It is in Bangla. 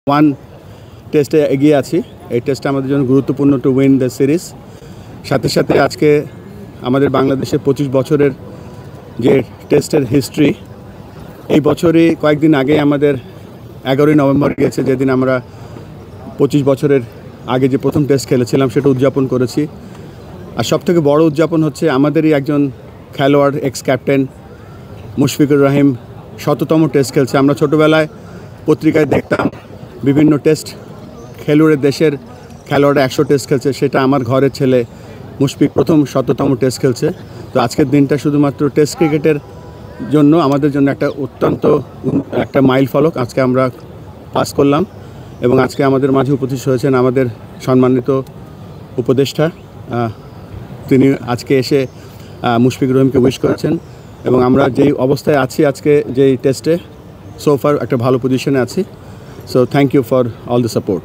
ওয়ান টেস্টে এগিয়ে আছি। এই টেস্টটা আমাদের জন্য গুরুত্বপূর্ণ টু উইন দ্য সিরিজ। সাথে সাথে আজকে আমাদের বাংলাদেশের 25 বছরের যে টেস্টের হিস্ট্রি, এই বছরই কয়েকদিন আগে আমাদের 11ই নভেম্বর গেছে, যেদিন আমরা 25 বছরের আগে যে প্রথম টেস্ট খেলেছিলাম সেটা উদযাপন করেছি। আর সবথেকে বড় উদযাপন হচ্ছে আমাদেরই একজন খেলোয়াড়, x captain Mushfiqur Rahim 100তম test খেলছে। আমরা ছোটোবেলায় পত্রিকায় দেখতাম বিভিন্ন টেস্ট খেলুড়ে দেশের খেলোয়াড়রা 100 টেস্ট খেলছে, সেটা আমার ঘরের ছেলে মুশফিক প্রথম 100তম টেস্ট খেলছে। তো আজকের দিনটা শুধুমাত্র টেস্ট ক্রিকেটের জন্য আমাদের জন্য অত্যন্ত একটা মাইল ফলক আজকে আমরা পাস করলাম। এবং আজকে আমাদের মাঝে উপস্থিত হয়েছেন আমাদের সম্মানিত উপদেষ্টা, তিনি আজকে এসে মুশফিকুর রহিমকে উইশ করেছেন। এবং আমরা যেই অবস্থায় আছি আজকে যেই টেস্টে, সো ফার একটা ভালো পজিশনে আছি। So thank you for all the support.